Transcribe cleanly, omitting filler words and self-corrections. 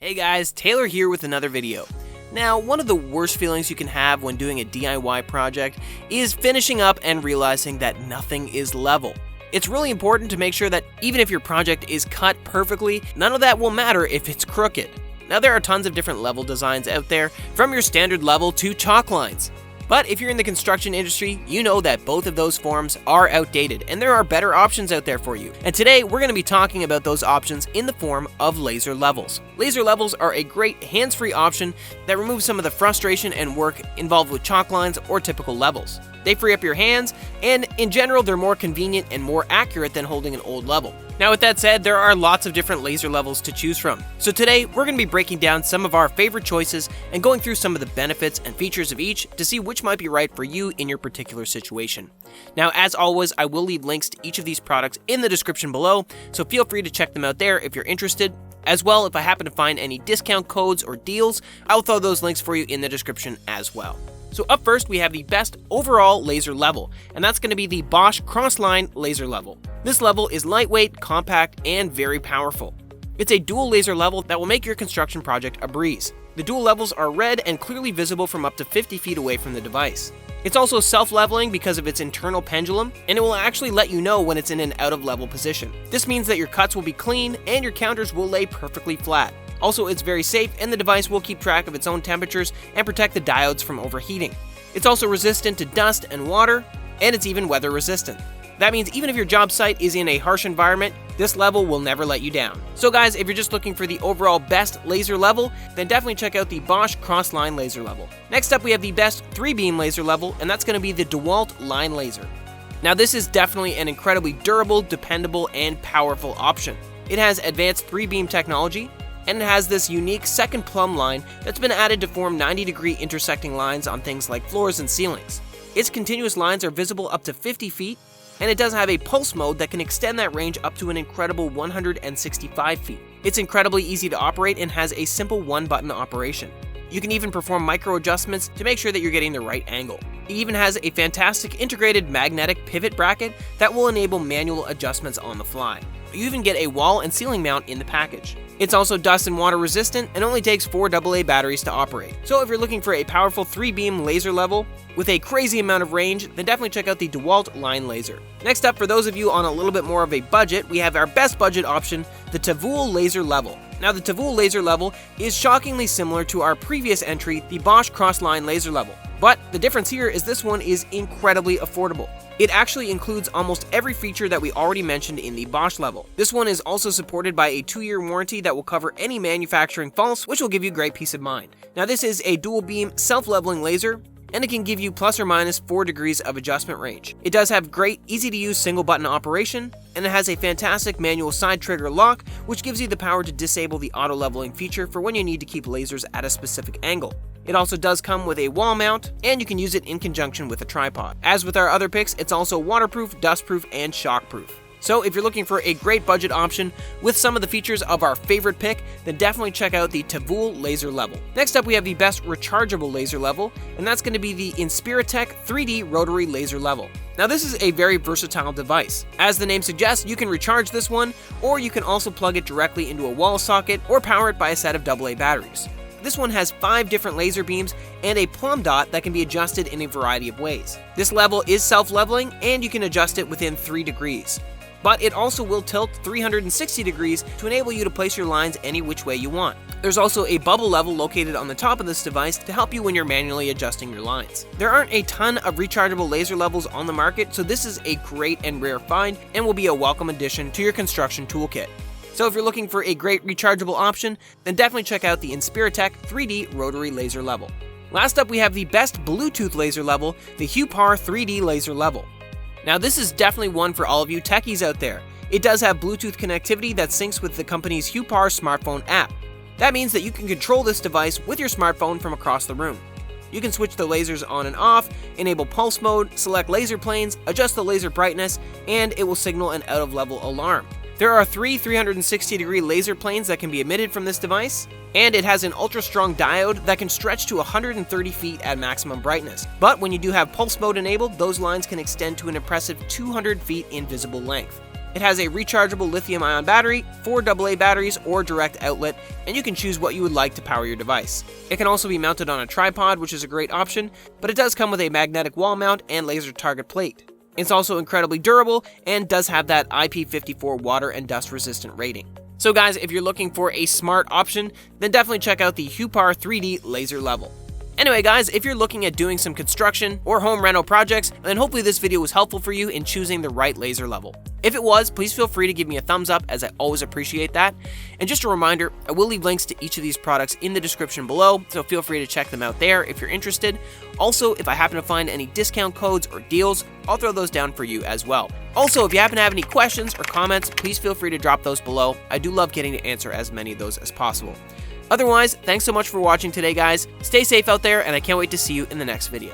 Hey guys, Taylor here with another video. Now, one of the worst feelings you can have when doing a DIY project is finishing up and realizing that nothing is level. It's really important to make sure that even if your project is cut perfectly, none of that will matter if it's crooked. Now, there are tons of different level designs out there, from your standard level to chalk lines. But if you're in the construction industry, you know that both of those forms are outdated and there are better options out there for you. And today we're going to be talking about those options in the form of laser levels. Laser levels are a great hands-free option that removes some of the frustration and work involved with chalk lines or typical levels. They free up your hands, and in general they're more convenient and more accurate than holding an old level. Now with that said, there are lots of different laser levels to choose from. So today we're going to be breaking down some of our favorite choices and going through some of the benefits and features of each to see which might be right for you in your particular situation. Now as always, I will leave links to each of these products in the description below, so feel free to check them out there if you're interested. As well, if I happen to find any discount codes or deals, I'll throw those links for you in the description as well. So up first, we have the best overall laser level, and that's going to be the Bosch Crossline laser level. This level is lightweight, compact, and very powerful. It's a dual laser level that will make your construction project a breeze. The dual levels are red and clearly visible from up to 50 feet away from the device. It's also self-leveling because of its internal pendulum, and it will actually let you know when it's in an out-of-level position. This means that your cuts will be clean and your counters will lay perfectly flat. Also, it's very safe and the device will keep track of its own temperatures and protect the diodes from overheating. It's also resistant to dust and water, and it's even weather resistant. That means even if your job site is in a harsh environment, this level will never let you down. So guys, if you're just looking for the overall best laser level, then definitely check out the Bosch Crossline laser level. Next up, we have the best 3-beam laser level, and that's going to be the Dewalt line laser. Now this is definitely an incredibly durable, dependable, and powerful option. It has advanced 3-beam technology, and it has this unique second plumb line that's been added to form 90-degree intersecting lines on things like floors and ceilings. Its continuous lines are visible up to 50 feet, and it does have a pulse mode that can extend that range up to an incredible 165 feet. It's incredibly easy to operate and has a simple one-button operation. You can even perform micro adjustments to make sure that you're getting the right angle. It even has a fantastic integrated magnetic pivot bracket that will enable manual adjustments on the fly. You even get a wall and ceiling mount in the package. It's also dust and water resistant and only takes 4 AA batteries to operate. So if you're looking for a powerful 3-beam laser level with a crazy amount of range, then definitely check out the Dewalt line laser. Next up, for those of you on a little bit more of a budget, we have our best budget option, the Tavool laser level. Now the Tavool laser level is shockingly similar to our previous entry, the Bosch Crossline laser level. But the difference here is this one is incredibly affordable. It actually includes almost every feature that we already mentioned in the Bosch level. This one is also supported by a 2-year warranty that will cover any manufacturing faults, which will give you great peace of mind. Now this is a dual beam self-leveling laser, and it can give you plus or minus 4 degrees of adjustment range. It does have great, easy-to-use single-button operation, and it has a fantastic manual side trigger lock, which gives you the power to disable the auto-leveling feature for when you need to keep lasers at a specific angle. It also does come with a wall mount, and you can use it in conjunction with a tripod. As with our other picks, it's also waterproof, dustproof, and shockproof. So if you're looking for a great budget option with some of the features of our favorite pick, then definitely check out the Tavool laser level. Next up, we have the best rechargeable laser level, and that's going to be the Inspiritech 3D rotary laser level. Now this is a very versatile device. As the name suggests, you can recharge this one, or you can also plug it directly into a wall socket or power it by a set of AA batteries. This one has 5 different laser beams and a plumb dot that can be adjusted in a variety of ways. This level is self-leveling, and you can adjust it within 3 degrees. But it also will tilt 360 degrees to enable you to place your lines any which way you want. There's also a bubble level located on the top of this device to help you when you're manually adjusting your lines. There aren't a ton of rechargeable laser levels on the market, so this is a great and rare find and will be a welcome addition to your construction toolkit. So if you're looking for a great rechargeable option, then definitely check out the Inspiritech 3D rotary laser level. Last up, we have the best Bluetooth laser level, the Huepar 3D laser level. Now this is definitely one for all of you techies out there. It does have Bluetooth connectivity that syncs with the company's Huepar smartphone app. That means that you can control this device with your smartphone from across the room. You can switch the lasers on and off, enable pulse mode, select laser planes, adjust the laser brightness, and it will signal an out-of-level alarm. There are 3 360-degree laser planes that can be emitted from this device, and it has an ultra-strong diode that can stretch to 130 feet at maximum brightness. But when you do have pulse mode enabled, those lines can extend to an impressive 200 feet in visible length. It has a rechargeable lithium-ion battery, 4 AA batteries, or direct outlet, and you can choose what you would like to power your device. It can also be mounted on a tripod, which is a great option, but it does come with a magnetic wall mount and laser target plate. It's also incredibly durable and does have that IP54 water and dust resistant rating. So guys, if you're looking for a smart option, then definitely check out the Huepar 3D Laser Level. Anyway guys, if you're looking at doing some construction or home rental projects, then hopefully this video was helpful for you in choosing the right laser level. If it was, please feel free to give me a thumbs up, as I always appreciate that. And just a reminder, I will leave links to each of these products in the description below, so feel free to check them out there if you're interested. Also, if I happen to find any discount codes or deals, I'll throw those down for you as well. Also, if you happen to have any questions or comments, please feel free to drop those below. I do love getting to answer as many of those as possible. Otherwise, thanks so much for watching today, guys. Stay safe out there, and I can't wait to see you in the next video.